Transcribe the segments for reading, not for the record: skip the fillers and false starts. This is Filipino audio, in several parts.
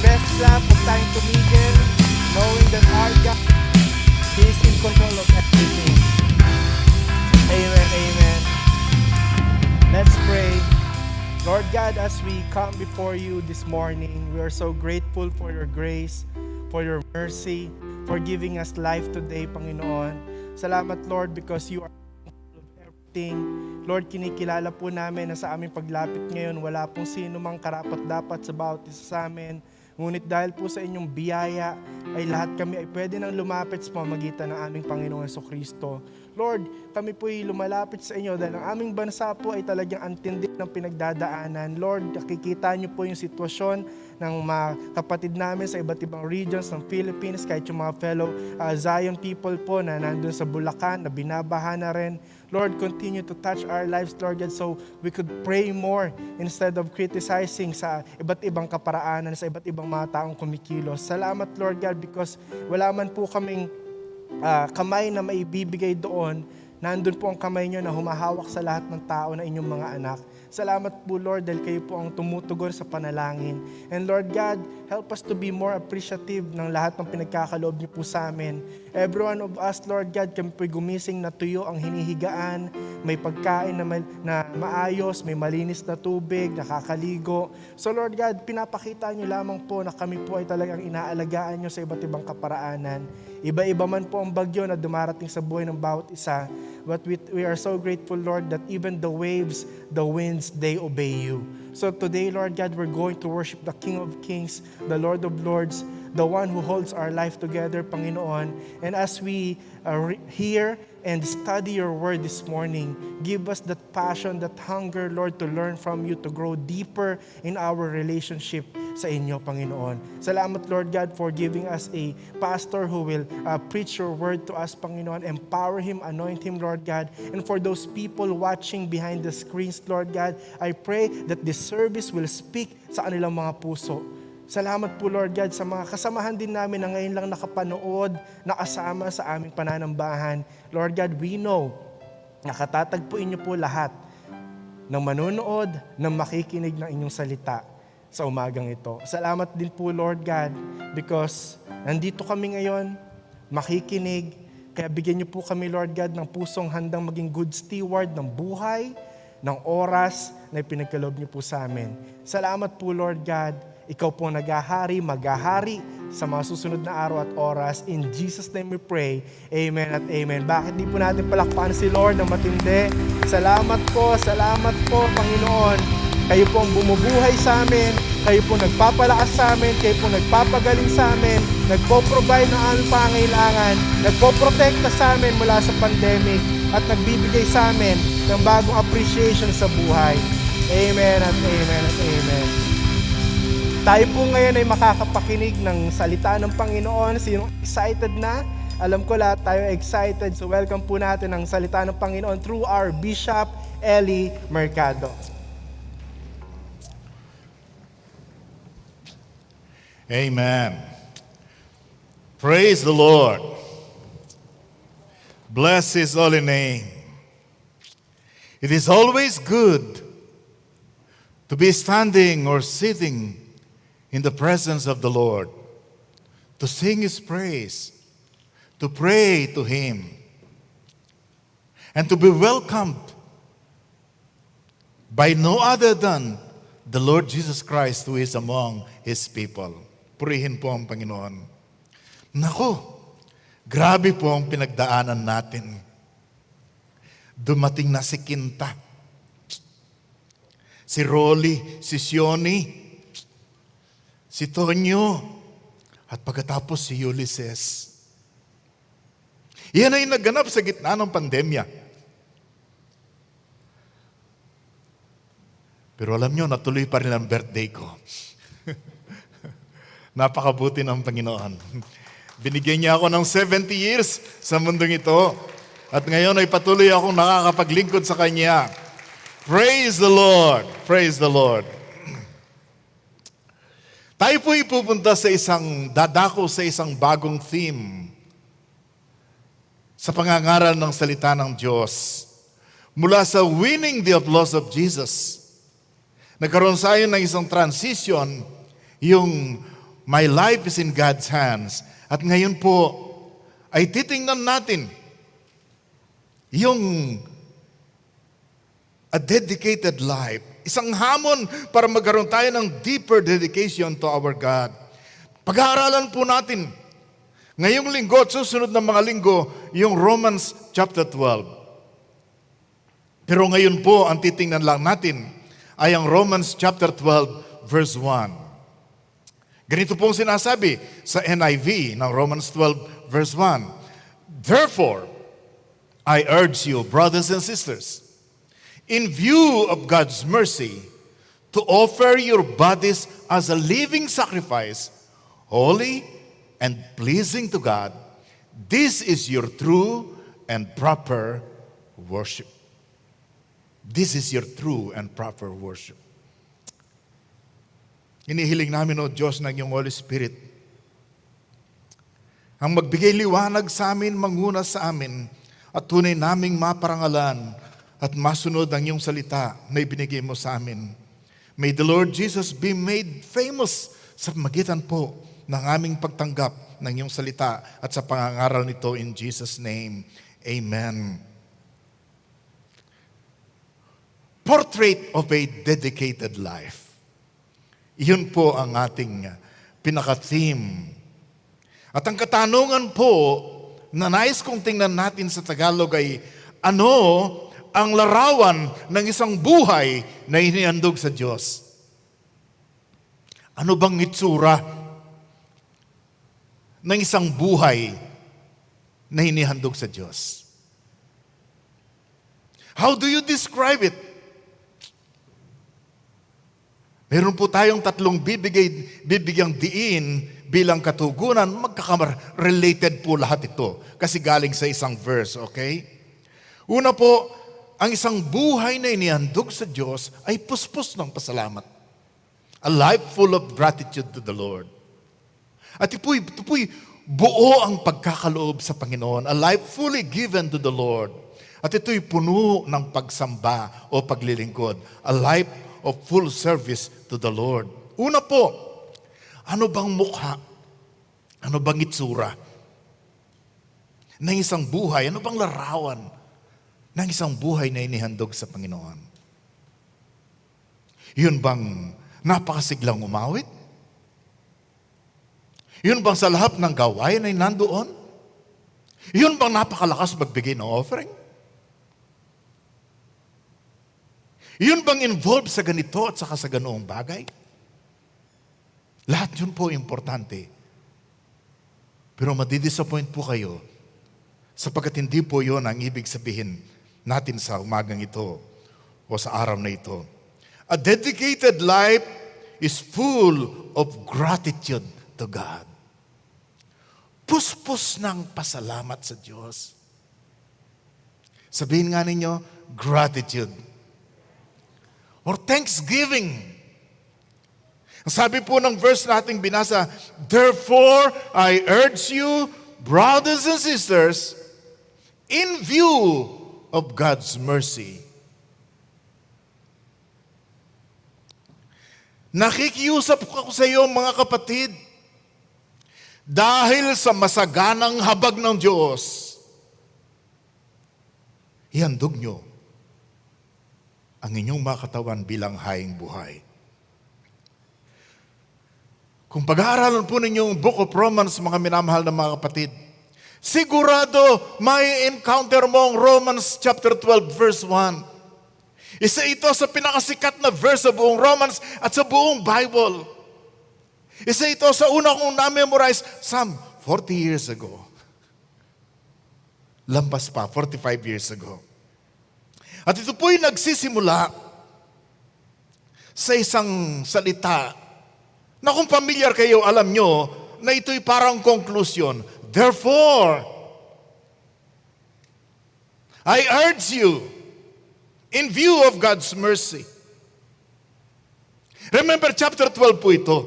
best lap. Huwag tayong tumigil, knowing that our God, He is in control of everything. Amen, amen. Let's pray. Lord God, as we come before you this morning, we are so grateful for your grace, for your mercy, for giving us life today, Panginoon. Salamat, Lord, because you are everything. Lord, kinikilala po namin na sa aming paglapit ngayon, wala pong sino mang karapat-dapat sa bawat isa sa amin. Ngunit dahil po sa inyong biyaya, ay lahat kami ay pwede nang lumapit sa pamamagitan ng aming Panginoong Jesucristo. Lord, kami po ay lumalapit sa inyo dahil ang aming bansa po ay talagang antindi ng pinagdadaanan. Lord, nakikita niyo po yung sitwasyon ng mga kapatid namin sa iba't ibang regions ng Philippines, kahit yung mga fellow Zion people po na nandun sa Bulacan, na binabaha na rin. Lord, continue to touch our lives, Lord God, so we could pray more instead of criticizing sa iba't ibang kaparaanan, sa iba't ibang mga taong kumikilos. Salamat, Lord God, because wala man po kaming kamay na maibibigay doon, nandun po ang kamay nyo na humahawak sa lahat ng tao na inyong mga anak. Salamat po, Lord, dahil kayo po ang tumutugon sa panalangin. And Lord God, help us to be more appreciative ng lahat ng pinagkakaloob niyo po sa amin. Every one of us, Lord God, kami po'y gumising na tuyo ang hinihigaan, may pagkain na maayos, may malinis na tubig, nakakaligo. So Lord God, pinapakita niyo lamang po na kami po ay talagang inaalagaan niyo sa iba't ibang kaparaanan. Iba-iba man po ang bagyo na dumarating sa buhay ng bawat isa. But we are so grateful, Lord, that even the waves, the winds, they obey you. So today, Lord God, we're going to worship the King of Kings, the Lord of Lords, the one who holds our life together, Panginoon. And as we hear and study your word this morning, give us that passion, that hunger, Lord, to learn from you, to grow deeper in our relationship sa inyo, Panginoon. Salamat, Lord God, for giving us a pastor who will preach your word to us, Panginoon. Empower him, anoint him, Lord God. And for those people watching behind the screens, Lord God, I pray that this service will speak sa kanilang mga puso. Salamat po, Lord God, sa mga kasamahan din namin na ngayon lang nakapanood, nakasama sa aming pananambahan. Lord God, we know na katatagpuin niyo po lahat ng manonood, ng makikinig ng inyong salita sa umagang ito. Salamat din po, Lord God, because nandito kami ngayon, makikinig, kaya bigyan niyo po kami, Lord God, ng pusong handang maging good steward ng buhay, ng oras na ipinagkaloob niyo po sa amin. Salamat po, Lord God. Ikaw po naghahari, maghahari sa mga susunod na araw at oras. In Jesus' name we pray. Amen at amen. Bakit di po natin palakpakan si Lord ng matindi? Salamat po, Panginoon. Kayo po ang bumubuhay sa amin. Kayo po nagpapalakas sa amin. Kayo po nagpapagaling sa amin. Nagpo-provide ng aming pangailangan. Nagpo-protekta sa amin mula sa pandemic. At nagbibigay sa amin ng bagong appreciation sa buhay. Amen at amen at amen. Tayo po ngayon ay makakapakinig ng salita ng Panginoon. Sino excited na? Alam ko lahat tayo excited. So welcome po natin ang salita ng Panginoon through our Bishop Eli Mercado. Amen. Praise the Lord. Bless His holy name. It is always good to be standing or sitting in the presence of the Lord, to sing His praise, to pray to Him, and to be welcomed by no other than the Lord Jesus Christ who is among His people. Purihin po ang Panginoon. Naku, grabe po ang pinagdaanan natin. Dumating na si Kinta, si Rolly, si Sioni, si Tonyo, at pagkatapos si Ulysses. Yan ay naganap sa gitna ng pandemya. Pero alam nyo, natuloy pa rin ang birthday ko. Napakabuti ng Panginoon. Binigyan niya ako ng 70 years sa mundong ito. At ngayon ay patuloy akong nakakapaglingkod sa Kanya. Praise the Lord! Praise the Lord! Tayo po ipupunta dadako sa isang bagong theme sa pangangaral ng salita ng Diyos. Mula sa winning the applause of Jesus, nagkaroon sa ayon ng isang transition, yung My life is in God's hands. At ngayon po, ay titingnan natin yung a dedicated life. Isang hamon para magkaroon tayo ng deeper dedication to our God. Pag-aaralan po natin ngayong linggo at susunod na mga linggo yung Romans chapter 12. Pero ngayon po, ang titingnan lang natin ay ang Romans chapter 12 verse 1. Ganito pong sinasabi sa NIV ng Romans 12 verse 1. Therefore, I urge you, brothers and sisters, in view of God's mercy, to offer your bodies as a living sacrifice, holy and pleasing to God. This is your true and proper worship. This is your true and proper worship. Inihiling namin, O Diyos, ng iyong Holy Spirit, ang magbigay liwanag sa amin, manguna sa amin, at tunay naming maparangalan at masunod ang iyong salita na ibinigay mo sa amin. May the Lord Jesus be made famous sa magitan po ng aming pagtanggap ng iyong salita at sa pangangaral nito in Jesus' name. Amen. Portrait of a dedicated life. Iyon po ang ating pinaka-theme. At ang katanungan po na nais kong tingnan natin sa Tagalog ay ano ang larawan ng isang buhay na inihandog sa Diyos? Ano bang itsura ng isang buhay na inihandog sa Diyos? How do you describe it? Meron po tayong tatlong bibigyang diin bilang katugunan. Magkaka-related po lahat ito kasi galing sa isang verse, okay? Una po, ang isang buhay na inihandog sa Diyos ay puspos ng pasalamat. A life full of gratitude to the Lord. At ito po'y buo ang pagkakaloob sa Panginoon. A life fully given to the Lord. At ito'y puno ng pagsamba o paglilingkod. A life of full service to the Lord. Una po, ano bang mukha? Ano bang itsura ng isang buhay? Ano bang larawan ng isang buhay na inihandog sa Panginoon? Yun bang napakasiglang umawit? Yun bang sa lahat ng gawain ay nandoon? Yun bang napakalakas magbigay ng offering? Yun bang involved sa ganito at saka sa ganoong bagay? Lahat yun po importante. Pero madidisappoint po kayo sapagkat hindi po yun ang ibig sabihin natin sa umagang ito o sa araw na ito. A dedicated life is full of gratitude to God. Puspos ng pasalamat sa Diyos. Sabihin nga ninyo, gratitude. Or thanksgiving. Sabi po ng verse nating binasa, therefore, I urge you, brothers and sisters, in view of God's mercy. Nakikiusap ako sa iyo, mga kapatid, dahil sa masaganang habag ng Diyos, ihandog nyo ang inyong mga katawan bilang haing buhay. Kung pag-aaralan po ninyo ang Book of Romans, mga minamahal na mga kapatid, sigurado may encounter mo ang Romans chapter 12 verse 1. Isa ito sa pinakasikat na verse sa buong Romans at sa buong Bible. Isa ito sa una kong na-memorize some 40 years ago. Lampas pa, 45 years ago. At ito po'y nagsisimula sa isang salita na kung familiar kayo, alam nyo na ito'y parang conclusion. Therefore, I urge you, in view of God's mercy. Remember, chapter 12 po ito.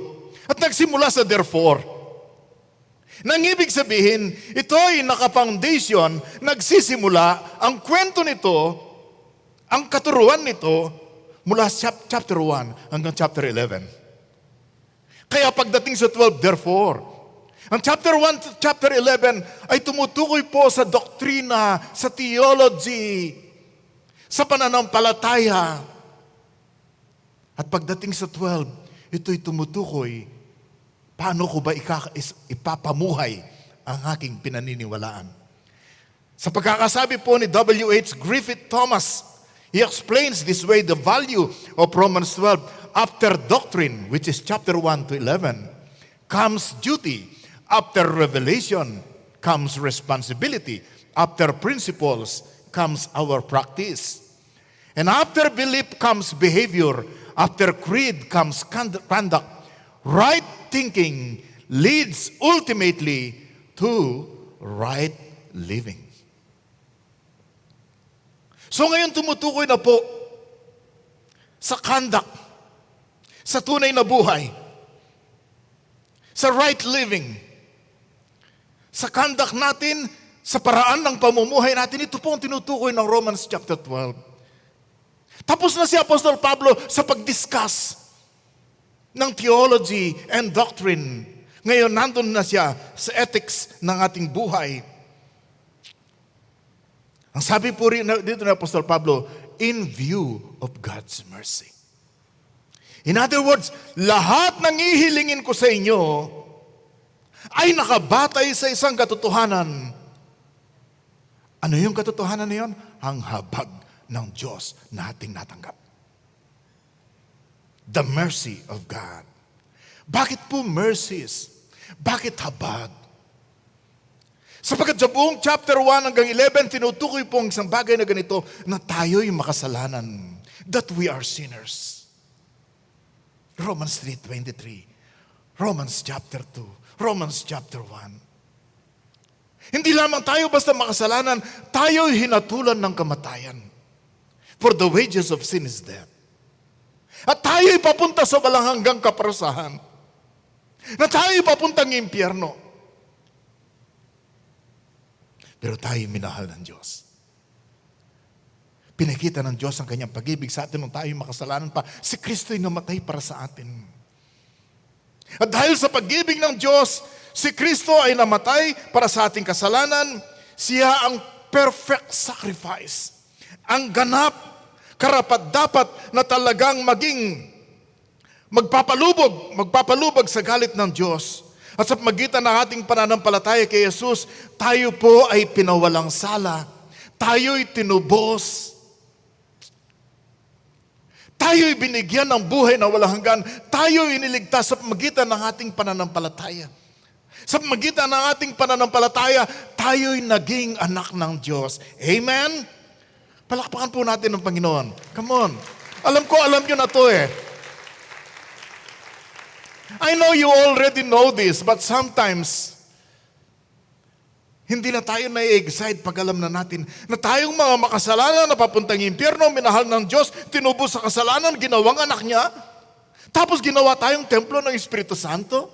At nagsimula sa therefore. Nang ibig sabihin, ito'y naka-foundation, nagsisimula, ang kwento nito, ang katuruan nito, mula chapter 1 hanggang chapter 11. Kaya pagdating sa 12, therefore, ang chapter 1 to chapter 11 ay tumutukoy po sa doktrina, sa theology, sa pananampalataya. At pagdating sa 12, ito'y tumutukoy, paano ko ba ipapamuhay ang aking pinaniniwalaan? Sa pagkakasabi po ni W.H. Griffith Thomas, he explains this way the value of Romans 12. After doctrine, which is chapter 1 to 11, comes duty. After revelation comes responsibility. After principles comes our practice. And after belief comes behavior. After creed comes conduct. Right thinking leads ultimately to right living. So ngayon tumutukoy na po sa conduct, sa tunay na buhay, sa right living, sa conduct natin, sa paraan ng pamumuhay natin. Ito po ang tinutukoy ng Romans chapter 12. Tapos na si Apostol Pablo sa pag-discuss ng theology and doctrine. Ngayon, nandun na siya sa ethics ng ating buhay. Ang sabi po rin dito ni Apostol Pablo, in view of God's mercy. In other words, lahat ng ihilingin ko sa inyo ay nakabatay sa isang katotohanan. Ano yung katotohanan na yun? Ang habag ng Diyos na ating natanggap. The mercy of God. Bakit po mercies? Bakit habag? Sapagkat sa buong chapter 1 hanggang 11, tinutukoy po ang isang bagay na ganito, na tayo'y makasalanan. That we are sinners. Romans 3:23. Romans chapter 2. Romans chapter 1. Hindi lamang tayo basta makasalanan, tayo'y hinatulan ng kamatayan. For the wages of sin is death. At tayo'y papunta sa walang hanggang kaparusahan. Na tayo'y papuntang impyerno. Pero tayo'y minahal ng Diyos. Pinakita ng Diyos ang kanyang pag-ibig sa atin nung tayo'y makasalanan pa. Si Kristo'y namatay para sa atin. At dahil sa pag-ibig ng Diyos, si Kristo ay namatay para sa ating kasalanan. Siya ang perfect sacrifice. Ang ganap, karapat-dapat na talagang maging magpapalubog sa galit ng Diyos. At sa magitan ng ating pananampalataya kay Jesus, tayo po ay pinawalang sala. Tayo'y tinubos. Tayo'y binigyan ng buhay na walang hanggan. Tayo'y iniligtas sa magitan ng ating pananampalataya. Sa magitan ng ating pananampalataya, tayo'y naging anak ng Diyos. Amen? Palakpakan po natin ng Panginoon. Come on. Alam nyo na to eh. I know you already know this, but sometimes, hindi na tayo na-excite pag alam na natin na tayong mga makasalanan na papuntang impyerno, minahal ng Diyos, tinubos sa kasalanan, ginawang anak niya, tapos ginawa tayong templo ng Espiritu Santo.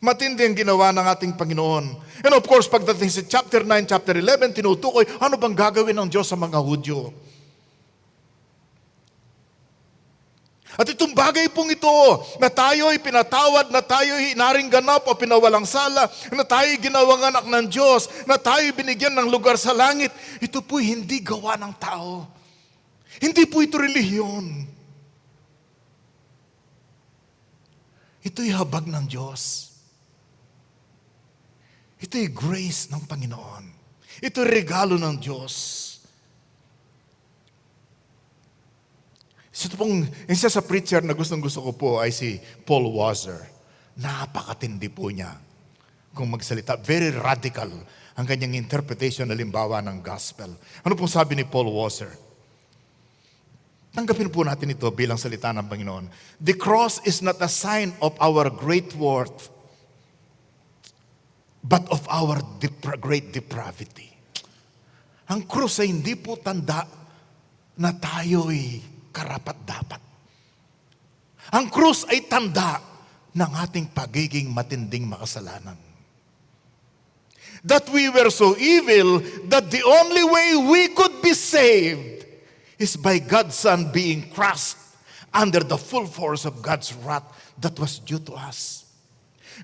Matindi ang ginawa ng ating Panginoon. And of course, pagdating sa chapter 9, chapter 11, tinutukoy, ano bang gagawin ng Diyos sa mga Hudyo? At itong bagay pong ito, na tayo'y pinatawad, na tayo'y inaring ganap o pinawalang sala, na tayo'y ginawang anak ng Diyos, na tayo'y binigyan ng lugar sa langit, ito po'y hindi gawa ng tao. Hindi po ito relihiyon. Ito'y habag ng Diyos. Ito'y grace ng Panginoon. Ito'y regalo ng Diyos. Ito pong, isa sa preacher na gustong-gusto ko po ay si Paul Washer. Napakatindi po niya kung magsalita. Very radical ang kanyang interpretation na limbawa ng gospel. Ano pong sabi ni Paul Washer? Tanggapin po natin ito bilang salita ng Panginoon. The cross is not a sign of our great worth, but of our great depravity. Ang krus ay hindi po tanda na tayo'y karapat-dapat. Ang krus ay tanda ng ating pagiging matinding makasalanan. That we were so evil that the only way we could be saved is by God's Son being crushed under the full force of God's wrath that was due to us.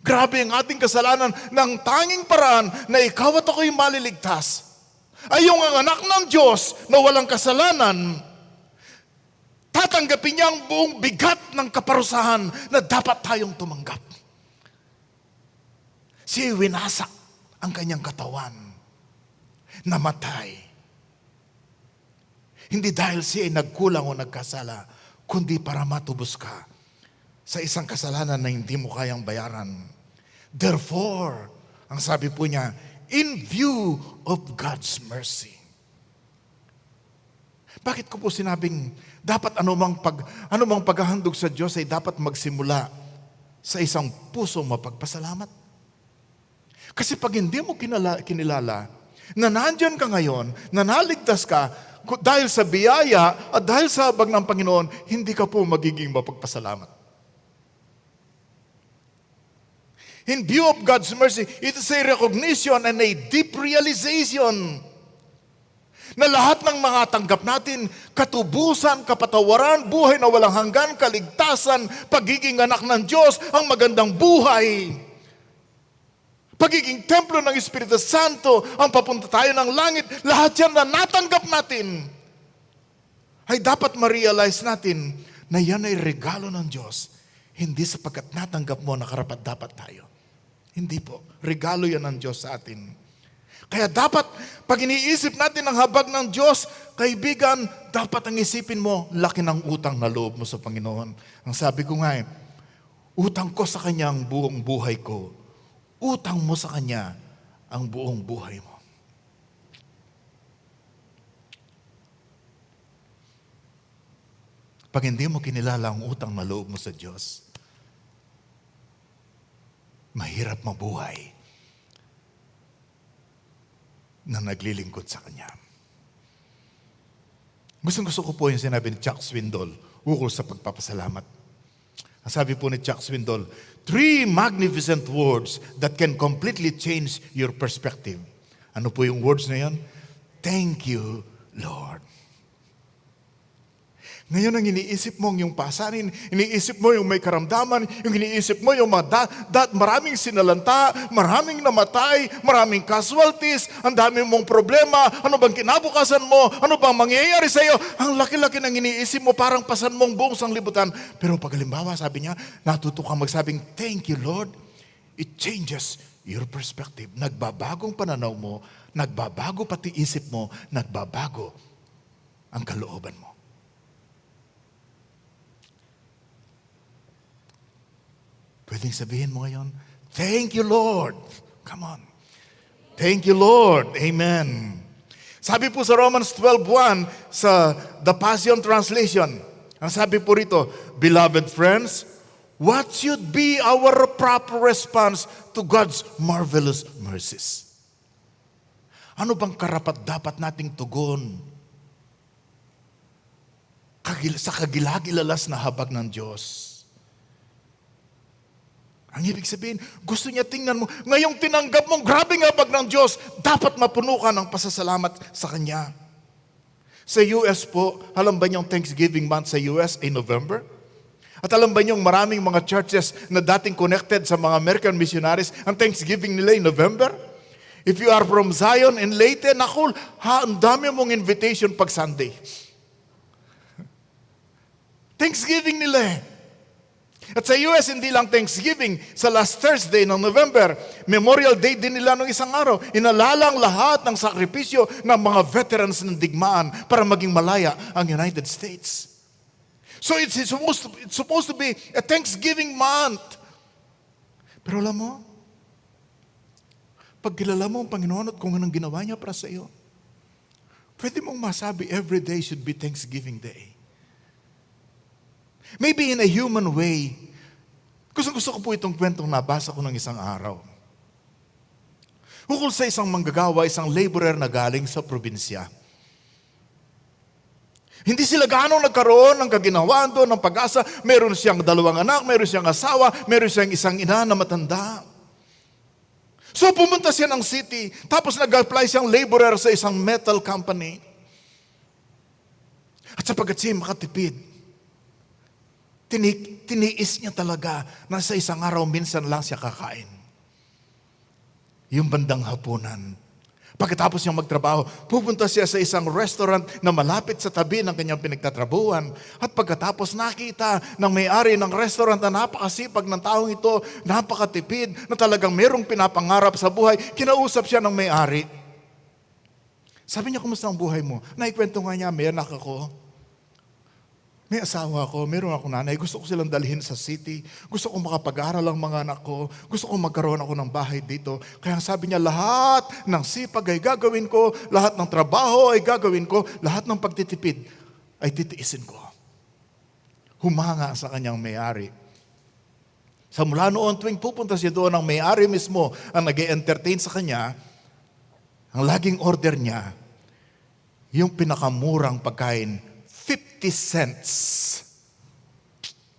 Grabe ang ating kasalanan ng tanging paraan na ikaw at ako'y maliligtas ay yung ang anak ng Diyos na walang kasalanan, tatanggapin niya ang buong bigat ng kaparusahan na dapat tayong tumanggap. Siya winasak ang kanyang katawan, namatay. Hindi dahil siya ay nagkulang o nagkasala, kundi para matubos ka sa isang kasalanan na hindi mo kayang bayaran. Therefore, ang sabi po niya, in view of God's mercy. Bakit ko po sinabing dapat anumang paghahandog sa Diyos ay dapat magsimula sa isang pusong mapagpasalamat? Kasi pag hindi mo kinilala na nandyan ka ngayon, na naligtas ka, dahil sa biyaya at dahil sa habag ng Panginoon, hindi ka po magiging mapagpasalamat. In view of God's mercy, it is a recognition and a deep realization na lahat ng mga tanggap natin, katubusan, kapatawaran, buhay na walang hanggan, kaligtasan, pagiging anak ng Diyos, ang magandang buhay, pagiging templo ng Espiritu Santo, ang papunta tayo ng langit, lahat yan na natanggap natin, ay dapat ma-realize natin na yan ay regalo ng Diyos. Hindi sapagkat natanggap mo na karapat-dapat tayo. Hindi po. Regalo yan ng Diyos sa atin. Kaya dapat, pag iniisip natin ang habag ng Diyos, kaibigan, dapat ang isipin mo, laki ng utang na loob mo sa Panginoon. Ang sabi ko nga utang ko sa Kanya ang buong buhay ko. Utang mo sa Kanya ang buong buhay mo. Pag hindi mo kinilala ang utang na loob mo sa Diyos, mahirap mabuhay na naglilingkod sa Kanya. Gusto ko po yung sinabi ni Chuck Swindoll ukol sa pagpapasalamat. Ang sabi po ni Chuck Swindoll, 3 magnificent words that can completely change your perspective. Ano po yung words na yan? Thank you, Lord. Ngayon ang iniisip mo yung pasanin, iniisip mo yung may karamdaman, yung iniisip mo yung maraming sinalanta, maraming namatay, maraming casualties, ang dami mong problema, ano bang kinabukasan mo, ano bang mangyayari sa iyo, ang laki-laki ng iniisip mo, parang pasan mong buong sanglibutan. Pero pag halimbawa, sabi niya, natuto kang magsabing, thank you Lord, it changes your perspective. Nagbabagong pananaw mo, nagbabago pati isip mo, nagbabago ang kalooban mo. Pwedeng sabihin mo ngayon, thank you, Lord. Come on. Thank you, Lord. Amen. Sabi po sa Romans 12:1 sa The Passion Translation, ang sabi po rito, beloved friends, what should be our proper response to God's marvelous mercies? Ano bang karapat-dapat nating tugon sa kagilag-ilalas na habag ng Diyos? Ang ibig sabihin, gusto niya tingnan mo, ngayong tinanggap mong grabing habag ng Diyos, dapat mapuno ka ng pasasalamat sa Kanya. Sa US po, alam ba niyong Thanksgiving month sa US ay November? At alam ba niyong maraming mga churches na dating connected sa mga American missionaries, ang Thanksgiving nila ay November? If you are from Zion and Leyte, naku, ang dami mong invitation pag Sunday. Thanksgiving nila eh. At sa US, hindi lang Thanksgiving, sa last Thursday ng November, Memorial Day din nila nung isang araw. Inalalang lahat ng sakripisyo ng mga veterans ng digmaan para maging malaya ang United States. So it's supposed to be a Thanksgiving month. Pero alam mo, pag kilala mo ang Panginoon at kung anong ginawa niya para sa iyo, pwede mong masabi every day should be Thanksgiving Day. Maybe in a human way. Gusto ko po itong kwentong nabasa ko ng isang araw. Ukol sa isang manggagawa, isang laborer na galing sa probinsya. Hindi sila gaano nagkaroon ng kaginawaan doon, ng pag-asa. Meron siyang 2 anak, meron siyang asawa, meron siyang isang ina na matanda. So pumunta siya ng city, tapos nag-apply siyang laborer sa isang metal company. At sapagkat siya makatipid, Tiniis niya talaga na sa isang araw minsan lang siya kakain. Yung bandang hapunan. Pagkatapos niyang magtrabaho, pupunta siya sa isang restaurant na malapit sa tabi ng kanyang pinagtatrabuhan. At pagkatapos nakita ng may-ari ng restaurant na napakasipag ng taong ito, napakatipid, na talagang merong pinapangarap sa buhay, kinausap siya ng may-ari. Sabi niya, kumusta ang buhay mo? Naikwento nga niya, may anak ako. May asawa ko, meron akong nanay, gusto ko silang dalhin sa city, gusto ko makapag-aral ang mga anak ko, gusto ko magkaroon ako ng bahay dito. Kaya sabi niya, lahat ng sipag ay gagawin ko, lahat ng trabaho ay gagawin ko, lahat ng pagtitipid ay titiisin ko. Humanga sa kanyang may-ari. Sa mula noon, tuwing pupunta siya doon, ang may-ari mismo ang nag-entertain sa kanya, ang laging order niya, yung pinakamurang pagkain, 50 cents.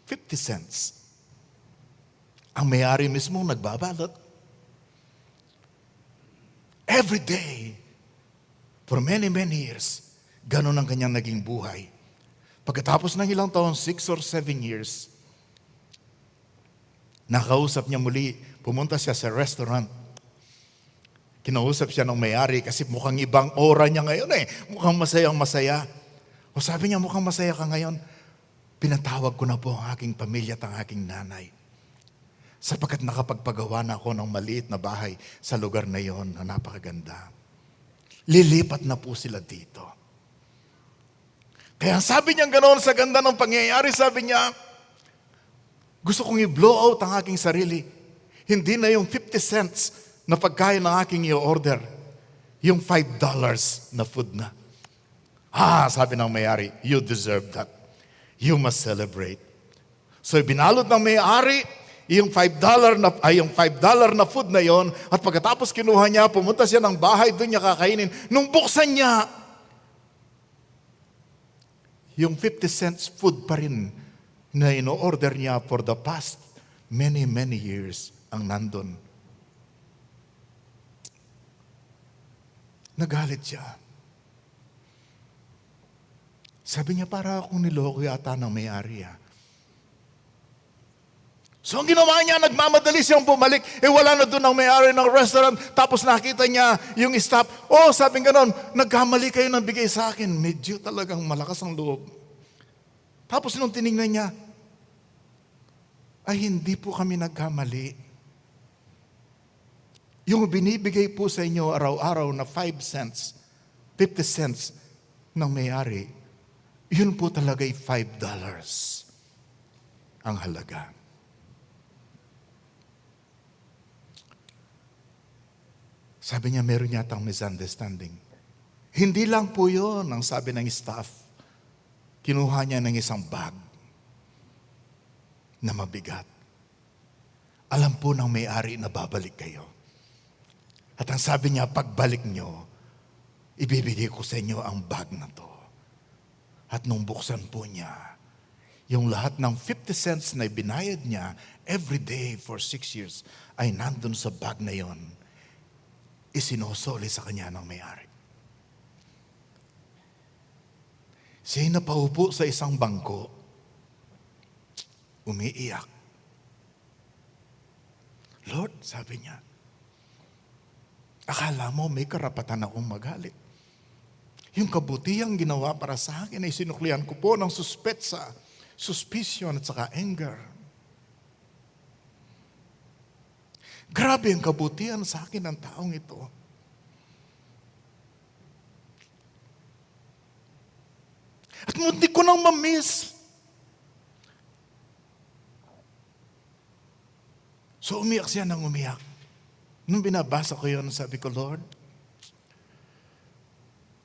50 cents. Ang may-ari mismo nagbabalot. Every day, for many, many years, ganun ang kanyang naging buhay. Pagkatapos ng ilang taon, 6 or 7 years, nakausap niya muli, pumunta siya sa restaurant. Kinausap siya ng may-ari kasi mukhang ibang aura niya ngayon eh. Mukhang masayang masaya. O sabi niya, mukhang masaya ka ngayon. Pinatawag ko na po ang aking pamilya at ang aking nanay. Sapagkat nakapagpagawa na ako ng maliit na bahay sa lugar na yon na napakaganda. Lilipat na po sila dito. Kaya sabi niya ganoon sa ganda ng pangyayari, sabi niya, gusto kong i-blow out ang aking sarili. Hindi na yung 50 cents na pagkain ng aking i-order. Yung $5 na food na. Sabi ng may-ari, you deserve that. You must celebrate. So binalot ng may-ari yung $5 na food na yon, at pagkatapos kinuha niya, pumunta siya ng bahay, doon niya kakainin. Nung buksan niya, yung 50 cents food pa rin na ino-order niya for the past many, many years ang nandun. Nagalit siya. Sabi niya, para akong niloko yata ng may-ari. So ang ginawa niya, nagmamadali siyang bumalik. Wala na doon ang may-ari ng restaurant. Tapos nakita niya yung staff. Sabi ganon, nagkamali kayo ng bigay sa akin. Medyo talagang malakas ang loob. Tapos nung tinignan niya, ay hindi po kami nagkamali. Yung binibigay po sa inyo araw-araw na 5 cents, 50 cents ng may-ari, yun po talaga'y $5 ang halaga. Sabi niya, meron yatang misunderstanding. Hindi lang po yun ang sabi ng staff. Kinuha niya ng isang bag na mabigat. Alam po ng may-ari na babalik kayo. At ang sabi niya, pagbalik niyo, ibibigay ko sa inyo ang bag na to. At nung buksan po niya, yung lahat ng 50 cents na binayad niya every day for 6 years ay nandun sa bag na yon, isinosoli sa kanya ng may-ari. Siya'y napaupo sa isang bangko, umiiyak. Lord, sabi niya, akala mo may karapatan akong magalit. Yung kabutihang ginawa para sa akin ay sinuklian ko po ng suspicion at saka anger. Grabe ang kabutihan sa akin ng taong ito. At muntik ko nang mamiss. So umiyak siya nang umiyak. Nung binabasa ko yun, sabi ko, Lord,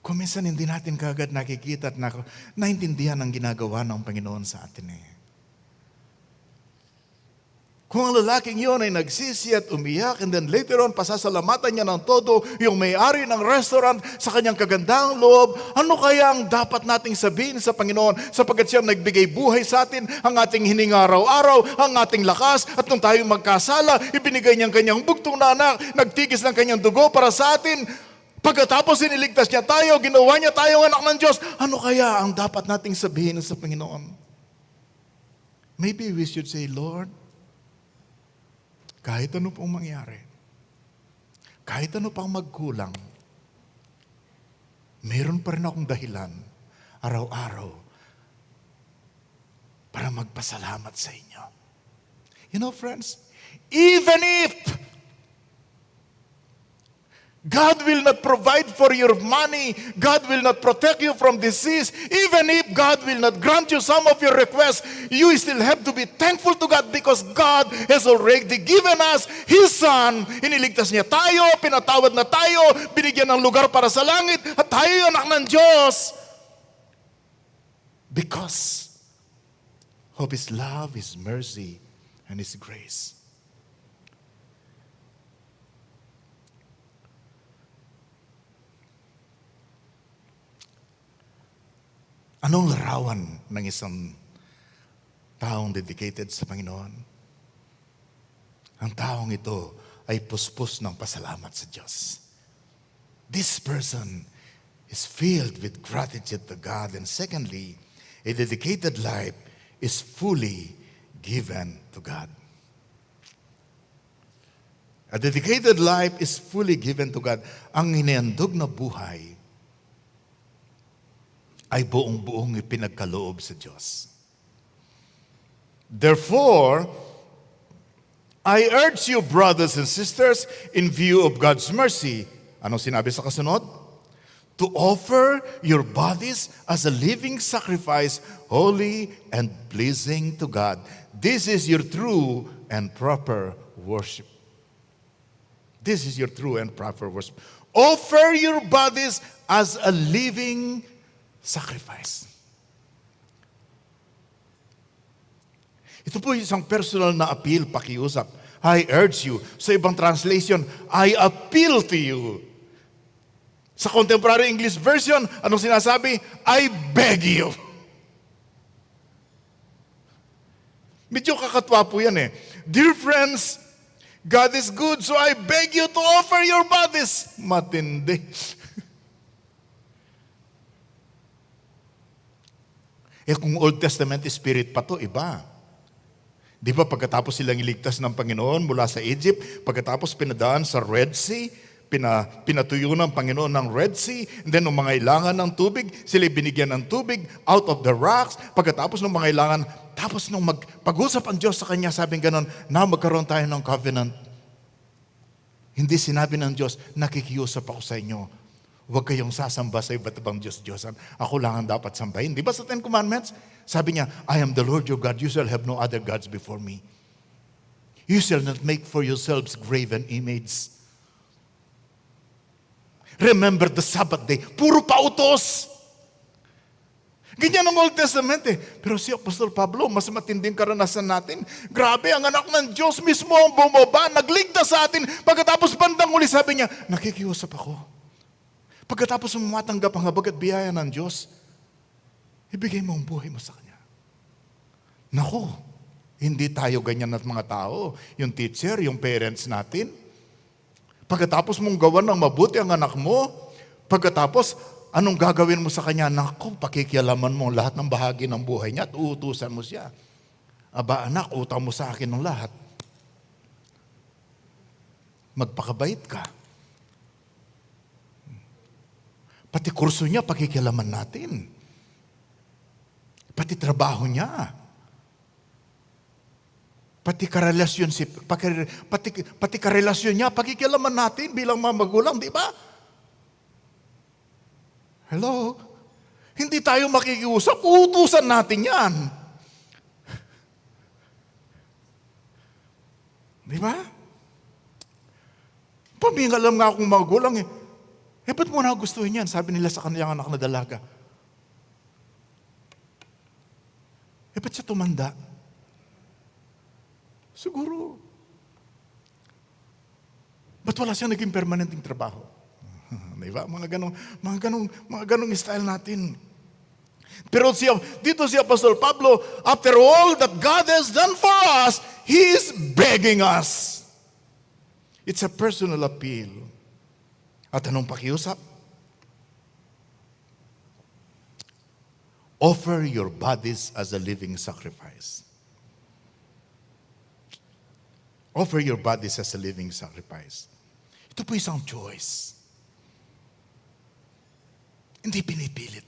kung minsan hindi natin kagad nakikita at naintindihan ang ginagawa ng Panginoon sa atin eh. Kung ang lalaking yun ay nagsisi at umiyak, and then later on, pasasalamatan niya ng todo yung may-ari ng restaurant sa kanyang kagandang loob, ano kaya ang dapat nating sabihin sa Panginoon sapagkat siya nagbigay buhay sa atin, ang ating hininga araw-araw, ang ating lakas, at nung tayo magkasala, ibinigay niyang kanyang bugtong na anak, nagtigis ng kanyang dugo para sa atin. Pagkatapos iniligtas niya tayo, ginawa niya tayong anak ng Diyos, ano kaya ang dapat nating sabihin sa Panginoon? maybe we should say, Lord, kahit ano pong mangyari, kahit ano pang magkulang, meron pa rin akong dahilan, araw-araw, para magpasalamat sa inyo. You know, friends, even if God will not provide for your money, God will not protect you from disease, even if God will not grant you some of your requests, you still have to be thankful to God because God has already given us His Son. Iniligtas niya tayo, pinatawad na tayo, binigyan ng lugar para sa langit, at tayo yung anak ng Diyos. Because of His love, His mercy, and His grace. Anong larawan ng isang taong dedicated sa Panginoon? Ang taong ito ay puspos ng pasalamat sa Diyos. This person is filled with gratitude to God. And secondly, a dedicated life is fully given to God. A dedicated life is fully given to God. Ang inihandog na buhay ay buong-buong ipinagkaloob sa Diyos. Therefore, I urge you, brothers and sisters, in view of God's mercy, anong sinabi sa kasunod? To offer your bodies as a living sacrifice, holy and pleasing to God. This is your true and proper worship. This is your true and proper worship. Offer your bodies as a living sacrifice. Ito po isang personal na appeal, pakiusap. I urge you. Sa ibang translation, I appeal to you. Sa contemporary English version, anong sinasabi? I beg you. Medyo kakatwa po yan eh. Dear friends, God is good, so I beg you to offer your bodies. Matindi. Kung Old Testament spirit pa to, iba. Di ba pagkatapos silang iligtas ng Panginoon mula sa Egypt, pagkatapos pinadaan sa Red Sea, pinatuyo ng Panginoon ng Red Sea, and then nung mga ilangan ng tubig, sila binigyan ng tubig out of the rocks, pagkatapos ng mga ilangan, tapos nung pag-usap ang Diyos sa kanya, sabing ganon, na magkaroon tayo ng covenant. Hindi sinabi ng Diyos, nakikiusap ako sa inyo. Huwag kayong sasamba sa iba't ibang Diyos-Diyosan. Ako lang ang dapat sambahin. Di ba sa Ten Commandments? Sabi niya, I am the Lord your God. You shall have no other gods before me. You shall not make for yourselves graven images. Remember the Sabbath day. Puro pautos. Ganyan ang Old Testament eh. Pero si Apostol Pablo, mas matinding karanasan natin. Grabe, ang anak ng Diyos mismo ang bumaba, nagligtas sa atin. Pagkatapos bandang uli, sabi niya, nakikiusap ako. Pagkatapos mo matanggap ang habag at biyaya ng Diyos, ibigay mo ang buhay mo sa Kanya. Naku, hindi tayo ganyan at mga tao. Yung teacher, yung parents natin. Pagkatapos mong gawan ng mabuti ang anak mo, pagkatapos, anong gagawin mo sa Kanya? Naku, pakikialaman mo lahat ng bahagi ng buhay niya at uutusan mo siya. Aba anak, utang mo sa akin ng lahat. Magpakabait ka. Pati kurso niya, pakikialaman natin. Pati trabaho niya. Pati karelasyon niya, pakikialaman natin bilang mga magulang, di ba? Hello? Hindi tayo makikiusap, uutusan natin yan. Di ba? Pamingalam nga akong magulang eh. Ba't mo na gustuhin yan? Sabi nila sa kanilang anak na dalaga. Ba't siya tumanda? Siguro. Ba't wala siyang naging permanenteng trabaho? Diba? Mga ganong style natin. Pero dito si Apostol Pablo, after all that God has done for us, He is begging us. It's a personal appeal. At anong pakiusap? Offer your bodies as a living sacrifice. Offer your bodies as a living sacrifice. Ito po isang choice. Hindi pinipilit.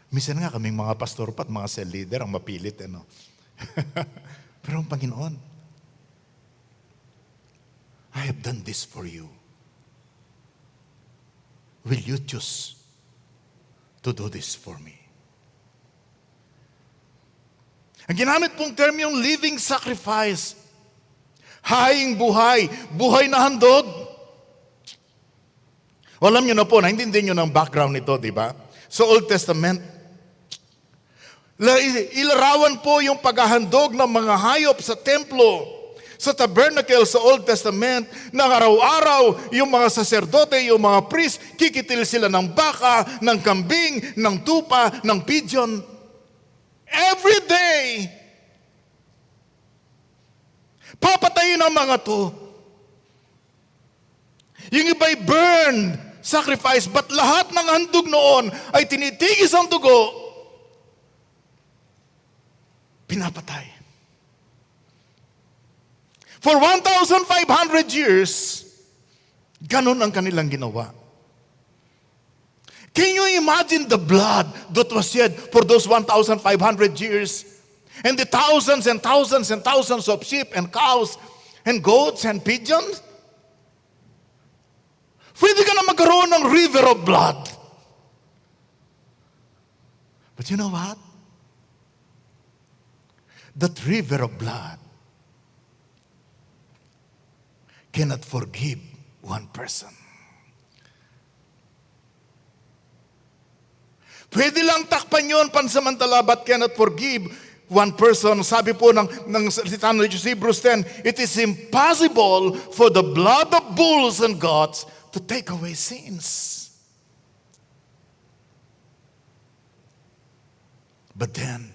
Minsan nga kaming mga pastor pa at mga cell leader ang mapilit. Ano? Pero ang Panginoon, I have done this for you. Will you choose to do this for me? Ang ginamit pong term yung living sacrifice. Haing buhay, buhay na handog. Alam nyo na po, naintindihan nyo ng background nito, di ba? Sa Old Testament, ilarawan po yung paghahandog ng mga hayop sa templo. Sa tabernacle sa Old Testament, na araw-araw, yung mga saserdote, yung mga priest, kikitil sila ng baka, ng kambing, ng tupa, ng pigeon. Every day, papatayin ang mga to. Yung iba'y burned, sacrifice, but lahat ng handog noon ay tinitigis ang dugo, pinapatay. For 1,500 years, ganun ang kanilang ginawa. Can you imagine the blood that was shed for those 1,500 years? And the thousands and thousands and thousands of sheep and cows and goats and pigeons? Pwede ka na magkaroon ng river of blood. But you know what? That river of blood cannot forgive one person. Pwede lang takpan yun pansamantala, but cannot forgive one person. Sabi po ng salita ng Hebrews 10, it is impossible for the blood of bulls and goats to take away sins. But then,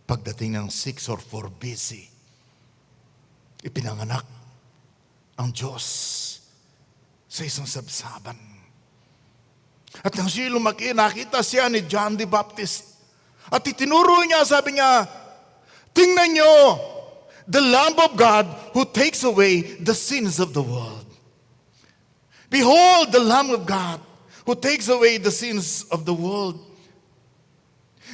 pagdating ng 6 or 4 BC, ipinanganak ang Diyos sa isang sabsaban. At nang siya lumaki, nakita siya ni John the Baptist. At itinuro niya, sabi niya, tingnan niyo, the Lamb of God who takes away the sins of the world. Behold, the Lamb of God who takes away the sins of the world.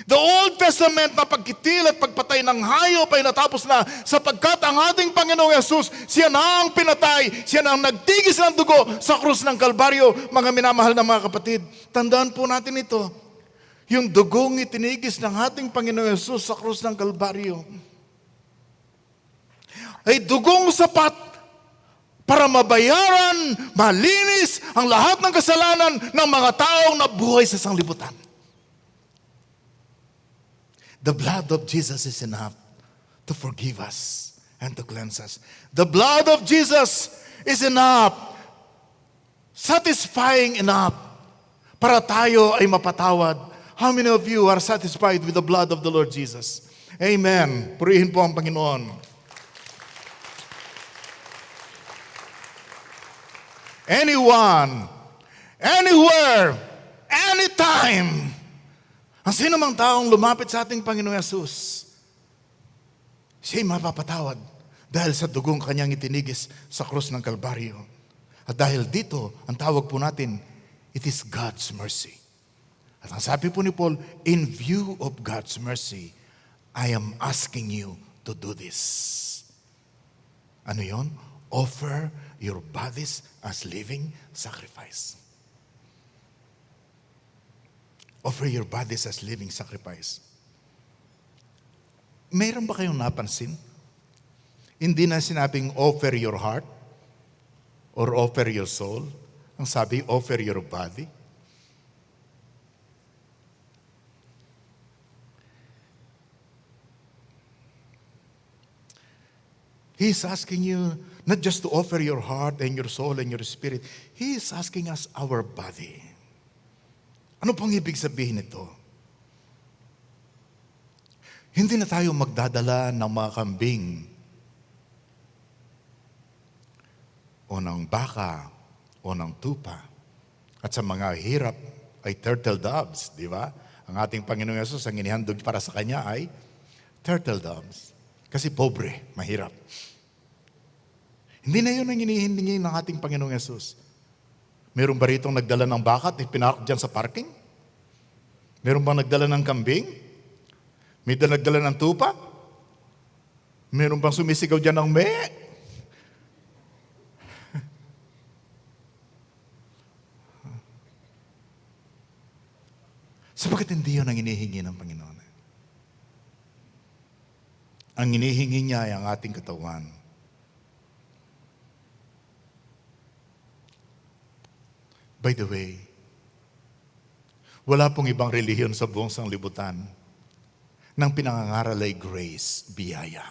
The Old Testament na pagkitil at pagpatay ng hayop ay natapos na, sapagkat ang ating Panginoong Yesus, siya na ang pinatay, siya na ang nagtigis ng dugo sa krus ng Kalbaryo. Mga minamahal na mga kapatid, tandaan po natin ito. Yung dugong itinigis ng ating Panginoong Yesus sa krus ng Kalbaryo ay dugong sapat para mabayaran, malinis ang lahat ng kasalanan ng mga taong nabuhay sa sanglibutan. The blood of Jesus is enough to forgive us and to cleanse us. The blood of Jesus is enough, satisfying enough, para tayo ay mapatawad. How many of you are satisfied with the blood of the Lord Jesus? Amen. Purihin po ang Panginoon. Anyone, anywhere, anytime, ang sino mang taong lumapit sa ating Panginoong Yesus, siya'y mapapatawad dahil sa dugong kanyang itinigis sa krus ng Kalbaryo. At dahil dito, ang tawag po natin, it is God's mercy. At ang sabi po ni Paul, in view of God's mercy, I am asking you to do this. Ano yon? Offer your bodies as living sacrifice. Offer your bodies as living sacrifice. Mayroon ba kayong napansin? Hindi na sinabing offer your heart or offer your soul. Ang sabi, offer your body. He's asking you not just to offer your heart and your soul and your spirit. He is asking us our body. Ano pong ibig sabihin nito? Hindi na tayo magdadala ng mga kambing o ng baka o ng tupa. At sa mga hirap ay turtle doves, di ba? Ang ating Panginoong Yesus, ang inihandog para sa Kanya ay Turtle doves. Kasi pobre, mahirap. Hindi na yun ang hinihingi ng ating Panginoong Yesus. Meron ba ritong nagdala ng baka at ipinark dyan sa parking? Meron bang nagdala ng kambing? May nagdala ng tupa? Meron bang sumisigaw dyan ng me? Sapagkat hindi yun ang hinihingi ng Panginoon. Ang hinihingi niya ay ang ating katawan. By the way, wala pong ibang relihiyon sa buong sanglibutan nang pinangangaral ay grace, biyaya.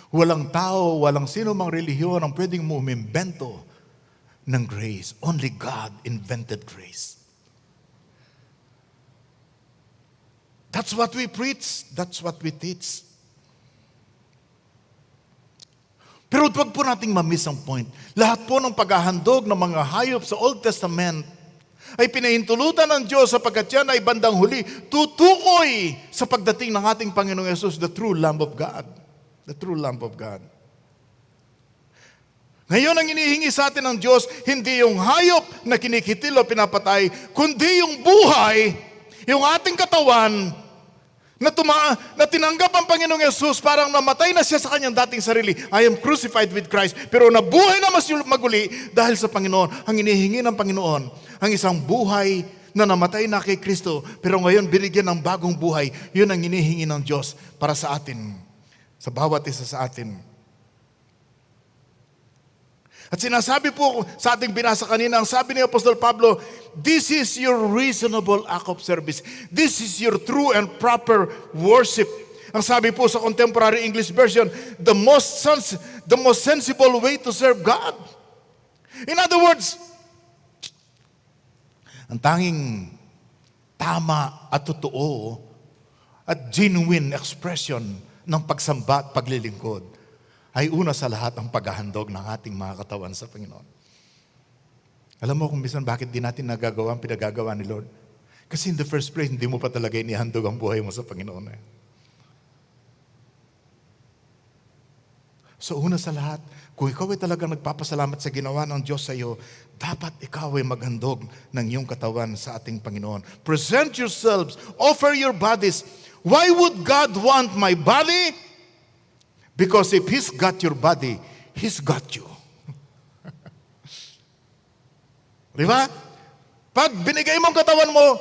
Walang tao, walang sino mang relihiyon ang pwedeng umimbento ng grace. Only God invented grace. That's what we preach. That's what we teach. Pero huwag po nating mamiss ang point. Lahat po ng paghahandog ng mga hayop sa Old Testament ay pinahintulutan ng Diyos sapagkat yan ay bandang huli tutukoy sa pagdating ng ating Panginoong Yesus, the true Lamb of God. The true Lamb of God. Ngayon ang inihingi sa atin ng Diyos, hindi yung hayop na kinikitil o pinapatay, kundi yung buhay, yung ating katawan, na tinanggap ang Panginoong Yesus, parang namatay na siya sa kanyang dating sarili. I am crucified with Christ. Pero nabuhay na mas maguli dahil sa Panginoon. Ang inihingi ng Panginoon, ang isang buhay na namatay na kay Kristo, pero ngayon binigyan ng bagong buhay. Yun ang inihingi ng Diyos para sa atin, sa bawat isa sa atin. At sinasabi po sa ating binasa kanina, ang sabi ni Apostol Pablo, this is your reasonable act of service. This is your true and proper worship. Ang sabi po sa Contemporary English Version, the most sensible way to serve God. In other words, ang tanging tama at totoo at genuine expression ng pagsamba at paglilingkod ay una sa lahat ang paghahandog ng ating mga katawan sa Panginoon. Alam mo kung minsan bakit di natin nagagawa ang pinagagawa ni Lord? Kasi in the first place, hindi mo pa talaga inihandog ang buhay mo sa Panginoon. So una sa lahat, kung ikaw ay talagang nagpapasalamat sa ginawa ng Diyos sa iyo, dapat ikaw ay maghandog ng iyong katawan sa ating Panginoon. Present yourselves, offer your bodies. Why would God want my body? Because if He's got your body, He's got you. Di ba? Pag binigay mo ang katawan mo,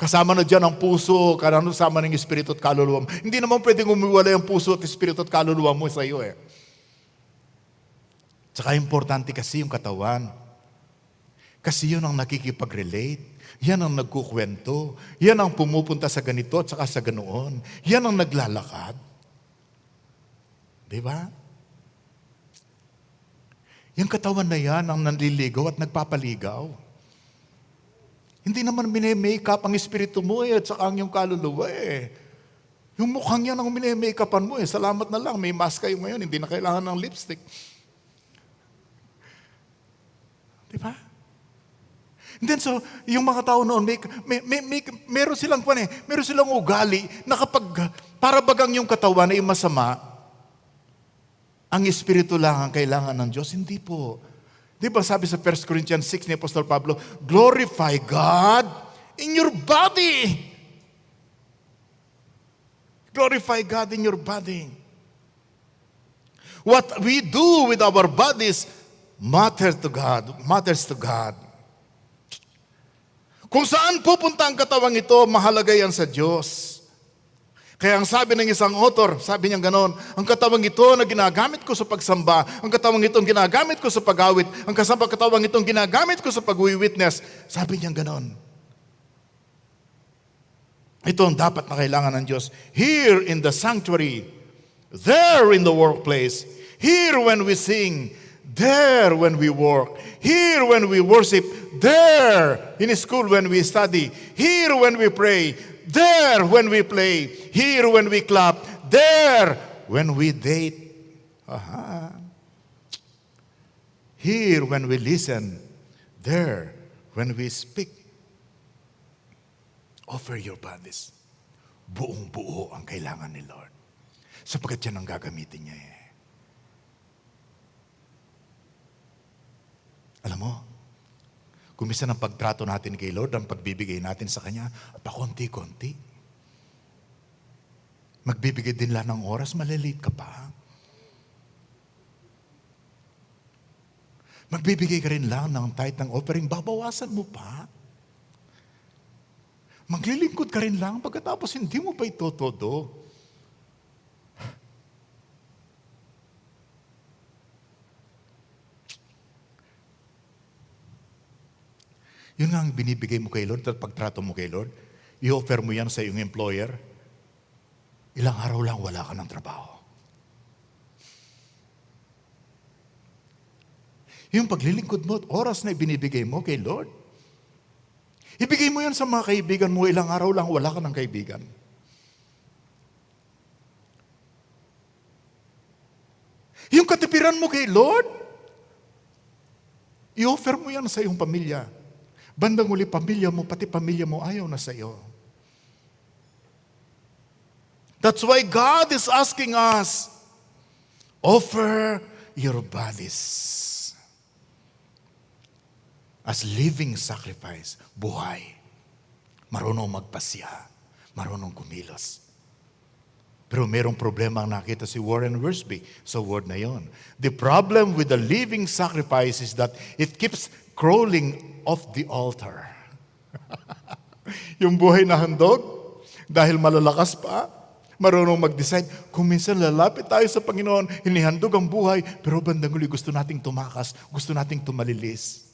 kasama na dyan ang puso, kasama ng espiritu at kaluluwa mo. Hindi naman pwedeng umiwalay ang puso at espiritu at kaluluwa mo sa iyo . Tsaka importante kasi yung katawan. Kasi yun ang nakikipag-relate. Yan ang nagkukwento. Yan ang pumupunta sa ganito at saka sa ganoon. Yan ang naglalakad. Di ba? Yung katawan na yan ang nanliligaw at nagpapaligaw. Hindi naman mini-makeup ang espiritu mo at saka ang iyong kaluluwa . Yung mukhang yan ang mini-makeupan mo . Salamat na lang, may mask kayo ngayon, hindi na kailangan ng lipstick. Di ba? And then so, yung mga tao noon, meron silang meron silang ugali na kapag para bagang yung katawan ay masama, ang espiritu lang ang kailangan ng Diyos. Hindi po. Di ba sabi sa 1 Corinthians 6 ni Apostol Pablo, glorify God in your body. Glorify God in your body. What we do with our bodies matters to God. Kung saan pupunta ang katawang ito, mahalaga yan sa Diyos. Kaya ang sabi ng isang author, sabi niya ganon, ang katawang ito na ginagamit ko sa pagsamba, ang katawang itong ginagamit ko sa pag-awit, ang katawang itong ginagamit ko sa pag-witness, sabi niya ganon. Ito ang dapat na kailangan ng Diyos. Here in the sanctuary, there in the workplace, here when we sing, there when we work, here when we worship, there in school when we study, here when we pray, there when we play, here when we clap, there when we date. Here when we listen, there when we speak. Offer your bodies. buong-buo ang kailangan ni Lord. Sapagkat yan ang gagamitin niya eh. Alam mo, kung minsan ang pagtrato natin kay Lord, ang pagbibigay natin sa Kanya, pakonti-konti. Magbibigay din lang ng oras, malilate ka pa. Magbibigay ka rin lang ng tithe ng offering, babawasan mo pa. Maglilingkod ka rin lang, pagkatapos hindi mo pa itotodo. Yun nga ang binibigay mo kay Lord at pagtrato mo kay Lord. I-offer mo yan sa iyong employer. Ilang araw lang wala ka ng trabaho. Yung paglilingkod mo at oras na ibinibigay mo kay Lord. Ibigay mo yan sa mga kaibigan mo, ilang araw lang wala ka ng kaibigan. Yung katipiran mo kay Lord, i-offer mo yan sa iyong pamilya. Bandang uli, pamilya mo, pati pamilya mo ayaw na sa iyo. That's why God is asking us, offer your bodies as living sacrifice, buhay. Marunong magpasya, marunong kumilos. Pero merong problema ang nakita si Warren Wiersbe sa word na yon. The problem with the living sacrifice is that it keeps crawling off the altar. Yung buhay na handog, dahil malalakas pa, marunong mag-decide. Kung minsan lalapit tayo sa Panginoon, hinihandog ang buhay, pero bandang uli gusto nating tumakas, gusto nating tumalilis,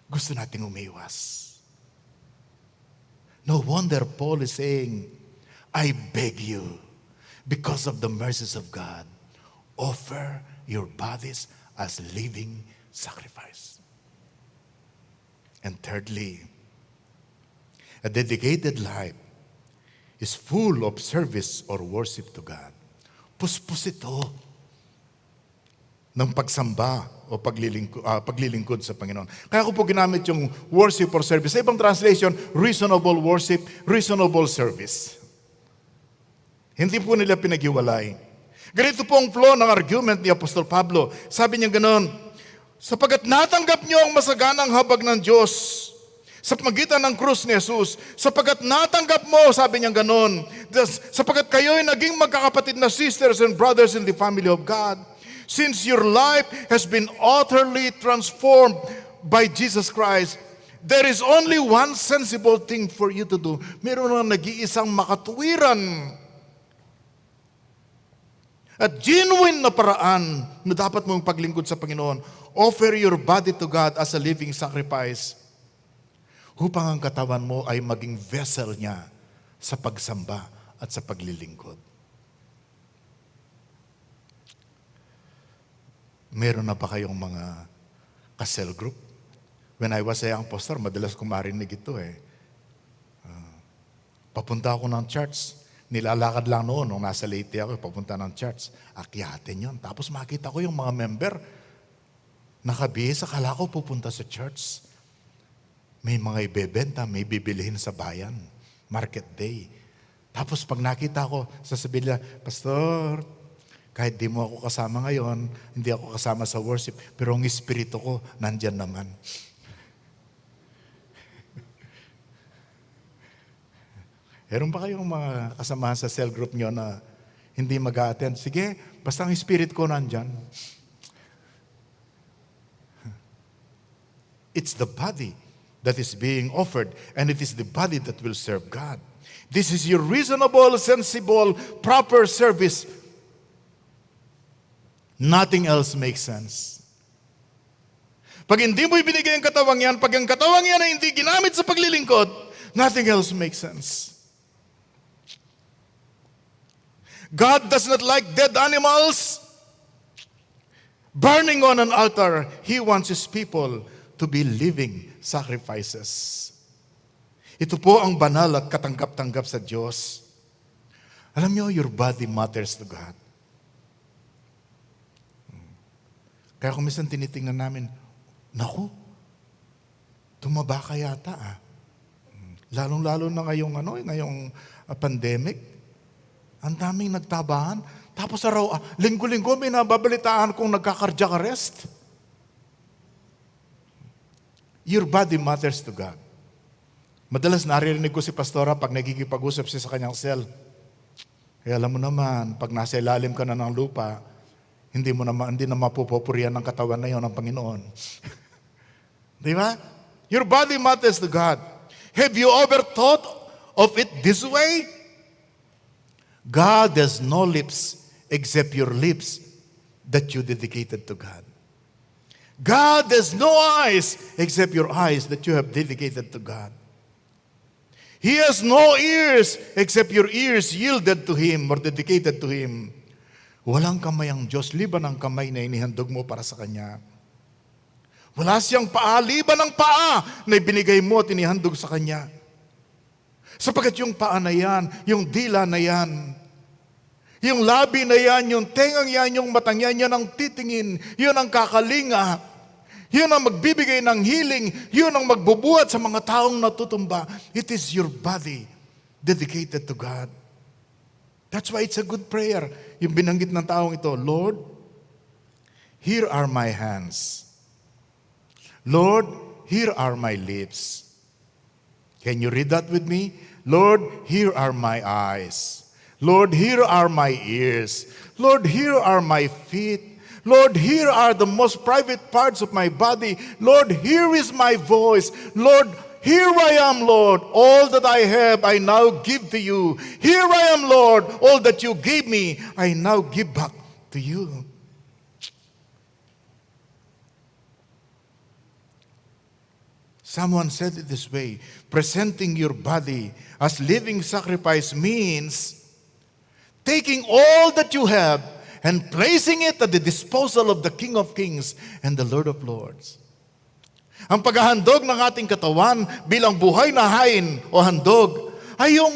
gusto nating umiwas. No wonder Paul is saying, I beg you, because of the mercies of God, offer your bodies as living sacrifice. And thirdly, a dedicated life is full of service or worship to God. Puspos ito ng pagsamba o paglilingkod sa Panginoon. Kaya ko po ginamit yung worship or service. Sa ibang translation, reasonable worship, reasonable service. Hindi po nila pinaghiwalay. Ganito po ang flow ng argument ni Apostol Pablo. Sabi niya ganoon, sapagat natanggap niyo ang masaganang habag ng Diyos sa pagitan ng krus ni Jesus, sapagat natanggap mo, sabi niya ganoon, sapagat kayo'y naging magkakapatid na sisters and brothers in the family of God, since your life has been utterly transformed by Jesus Christ, there is only one sensible thing for you to do. Meron na nag-iisang makatuwiran at genuine na paraan na dapat mong paglingkod sa Panginoon. Offer your body to God as a living sacrifice upang ang katawan mo ay maging vessel niya sa pagsamba at sa paglilingkod. Meron na ba kayong mga ka-cell group? When I was a young pastor, madalas ko marinig ito eh. Papunta ako ng church. Nilalakad lang noon, nung nasa Leyte ako, papunta ng church. Akyatin yun. Tapos makita ko yung mga member, nakabihis, akala ko pupunta sa church. May mga ibebenta, may bibilihin sa bayan. Market day. Tapos pag nakita ko, sasabihin nila, Pastor, kahit di mo ako kasama ngayon, hindi ako kasama sa worship, pero ang espiritu ko, nandyan naman. Meron ba kayong mga kasamahan sa cell group nyo na hindi mag-a-attend? Sige, basta ang spirit ko nandyan. It's the body that is being offered, and it is the body that will serve God. This is your reasonable, sensible, proper service. Nothing else makes sense. Pag hindi mo ibinigay ang katawang yan, pag ang katawang yan ay hindi ginamit sa paglilingkod, nothing else makes sense. God does not like dead animals burning on an altar. He wants His people to be living sacrifices. Ito po ang banal at katanggap-tanggap sa Diyos. Alam niyo, your body matters to God. Kaya kung minsan tinitingnan namin, naku, tumaba ka yata ah. Lalong-lalo na ngayong pandemic. Ang daming nagtabahan. Tapos linggo-linggo may nababalitaan kung nagka-cardiac arrest. Your body matters to God. Madalas naririnig ko si Pastora pag nagkikipag-usap siya sa kanyang cell. Kaya alam mo naman, pag nasa ilalim ka na ng lupa, hindi na mapupupurihan ng katawan na yon ng Panginoon. Di ba? Your body matters to God. Have you ever thought of it this way? God has no lips except your lips that you dedicated to God. God has no eyes except your eyes that you have dedicated to God. He has no ears except your ears yielded to Him or dedicated to Him. Walang kamay ang Diyos, liban ang kamay na inihandog mo para sa Kanya. Wala siyang paa, liban ang paa na ibinigay mo at inihandog sa Kanya. Sapagkat yung paa na yan, yung dila na yan, yung labi na yan, yung tengang yan, yung matang yan, yan ang titingin, yun ang kakalinga, yun ang magbibigay ng healing, yun ang magbubuhat sa mga taong natutumba. It is your body dedicated to God. That's why it's a good prayer. Yung binanggit ng taong ito, Lord, here are my hands. Lord, here are my lips. Can you read that with me? Lord, here are my eyes. Lord, here are my ears. Lord, here are my feet. Lord, here are the most private parts of my body. Lord, here is my voice. Lord, here I am, Lord. All that I have, I now give to you. Here I am, Lord. All that you gave me, I now give back to you. Someone said it this way, presenting your body as living sacrifice means taking all that you have and placing it at the disposal of the King of Kings and the Lord of Lords. Ang paghahandog ng ating katawan bilang buhay na hain o handog ay yung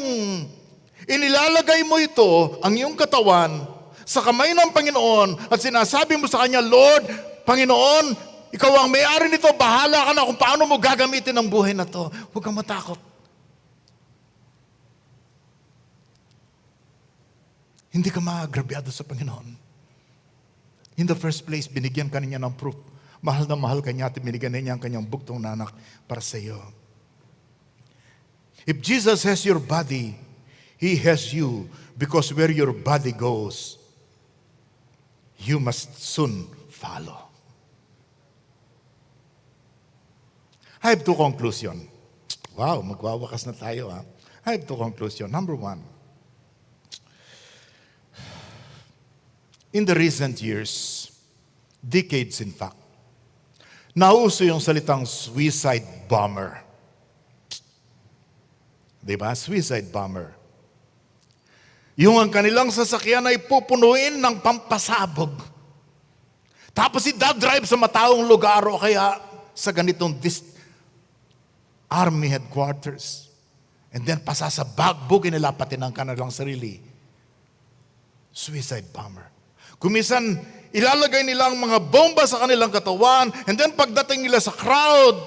inilalagay mo ito, ang iyong katawan, sa kamay ng Panginoon at sinasabi mo sa Kanya, Lord, Panginoon, Ikaw ang may-ari nito, bahala ka na kung paano mo gagamitin ang buhay na to. Huwag kang matakot. Hindi ka maagrabyado sa Panginoon. In the first place, binigyan ka niya ng proof. Mahal na mahal ka niya at binigyan niya ang kanyang bugtong na anak para sa iyo. If Jesus has your body, He has you, because where your body goes, you must soon follow. I have two conclusions. Wow, magwawakas na tayo. I have two conclusions. Number one, in the recent years, decades in fact, nauso yung salitang suicide bomber. Diba? Suicide bomber. Yung ang kanilang sasakyan ay pupunuin ng pampasabog. Tapos i-drive sa mataong lugar o kaya sa ganitong army headquarters. And then pasasabagbugin nila pati ng kanilang sarili. Suicide bomber. Kumisan, ilalagay nila ang mga bomba sa kanilang katawan, and then pagdating nila sa crowd,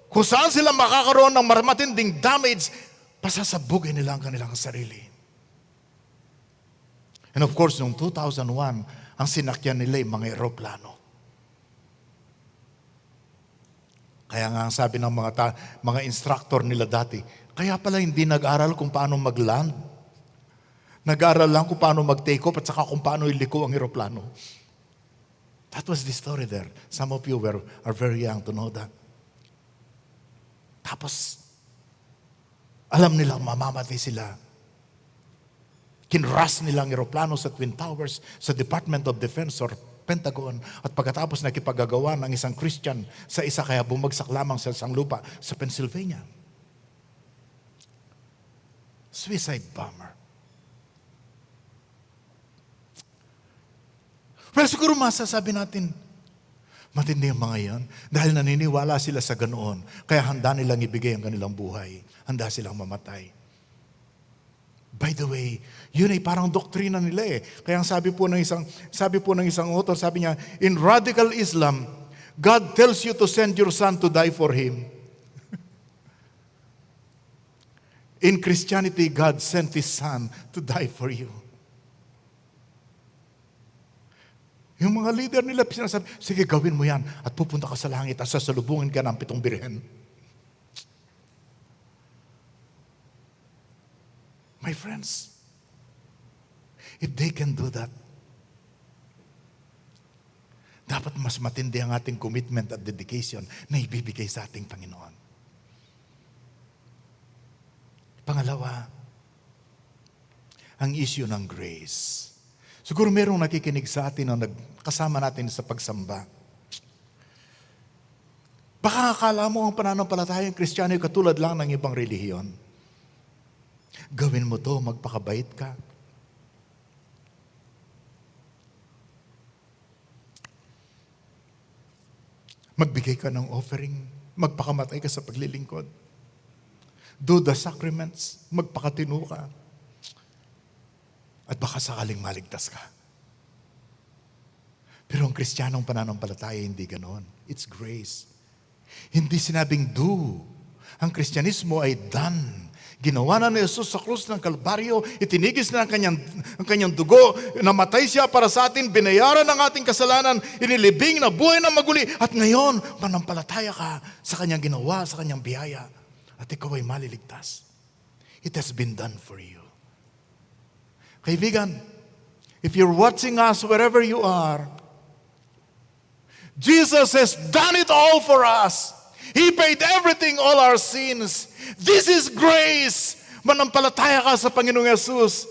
kung saan sila makakaroon ng matinding damage, pasasabugin nila ang kanilang sarili. And of course, noong 2001, ang sinakyan nila ay mga eroplano. Kaya nga ang sabi ng mga instructor nila dati, kaya pala hindi nag-aral kung paano mag-land. Nag-aral lang kung paano mag-take off at saka kung paano iliko ang eroplano. That was the story there. Some of you are very young to know that. Tapos, alam nilang mamamatay sila. Kinras nilang eroplano sa Twin Towers, sa Department of Defense or Pentagon, at pagkatapos nakipagagawa ng isang Christian sa isa, kaya bumagsak lamang sa isang lupa sa Pennsylvania. Suicide bomber. Well, siguro masasabi natin, matindi ang mga yan dahil naniniwala sila sa ganoon, kaya handa nilang ibigay ang kanilang buhay. Handa silang mamatay. By the way, yun ay parang doktrina nila eh. Kaya sabi po ng isang author, sabi niya, in radical Islam, God tells you to send your son to die for him. In Christianity, God sent His Son to die for you. Yung mga leader nila, sinasabi, sige, gawin mo yan at pupunta ka sa langit at sasalubungin ka ng 7 birhen. My friends, if they can do that, dapat mas matindi ang ating commitment at dedication na ibibigay sa ating Panginoon. Pangalawa, ang issue ng grace. Siguro merong nakikinig sa atin na kasama natin sa pagsamba. Baka akala mo ang pananampalatayang Kristiyano ay katulad lang ng ibang relihiyon. Gawin mo to, magpakabait ka. Magbigay ka ng offering, magpakamatay ka sa paglilingkod. Do the sacraments, magpakatino ka. At baka sakaling maligtas ka. Pero ang Kristiyanong pananampalataya, hindi ganon. It's grace. Hindi sinabing do. Ang Kristyanismo ay done. Ginawa na ni Jesus sa krus ng Kalbaryo, itinigis na ang kanyang dugo, namatay siya para sa atin, binayaran ang ating kasalanan, inilibing na buhay na maguli, at ngayon, manampalataya ka sa kanyang ginawa, sa kanyang biyaya, at ikaw ay maliligtas. It has been done for you. Kaibigan, if you're watching us wherever you are, Jesus has done it all for us. He paid everything, all our sins. This is grace. Manampalataya ka sa Panginoong Yesus.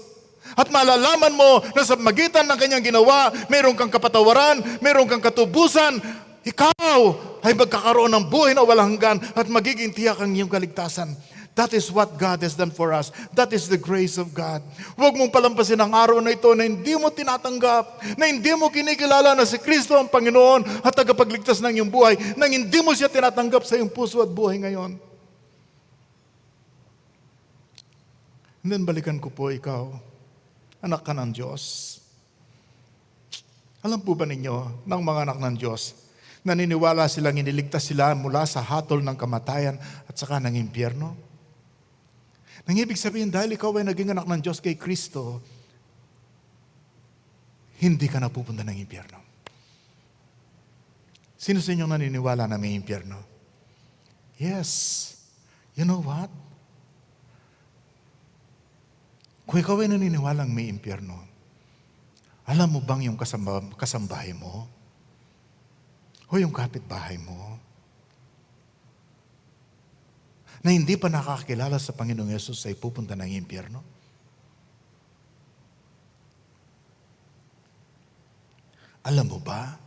At malalaman mo na sa magitan ng kanyang ginawa, meron kang kapatawaran, meron kang katubusan. Ikaw ay magkakaroon ng buhay na walang hanggan at magiging tiyak ang iyong kaligtasan. That is what God has done for us. That is the grace of God. Huwag mong palampasin ang araw na ito na hindi mo tinatanggap, na hindi mo kinikilala na si Kristo ang Panginoon at tagapagligtas ng iyong buhay, na hindi mo siya tinatanggap sa iyong puso at buhay ngayon. And then balikan ko po ikaw, anak ka ng Diyos. Alam po ba ninyo, ng mga anak ng Diyos, naniniwala silang iniligtas sila mula sa hatol ng kamatayan at saka ng impyerno? Nang ibig sabihin, dahil ikaw ay naging anak ng Diyos kay Kristo, hindi ka na pupunta ng impyerno. Sino sa inyong naniniwala na may impyerno? Yes. You know what? Kung ikaw ay naniniwalang may impyerno, alam mo bang yung kasambahay mo? O yung kapitbahay mo? Na hindi pa nakakakilala sa Panginoong Yesus ay pupunta ng impyerno? Alam mo ba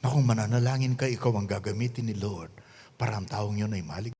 na kung mananalangin ka, ikaw ang gagamitin ni Lord para ang taong yun ay maligtas?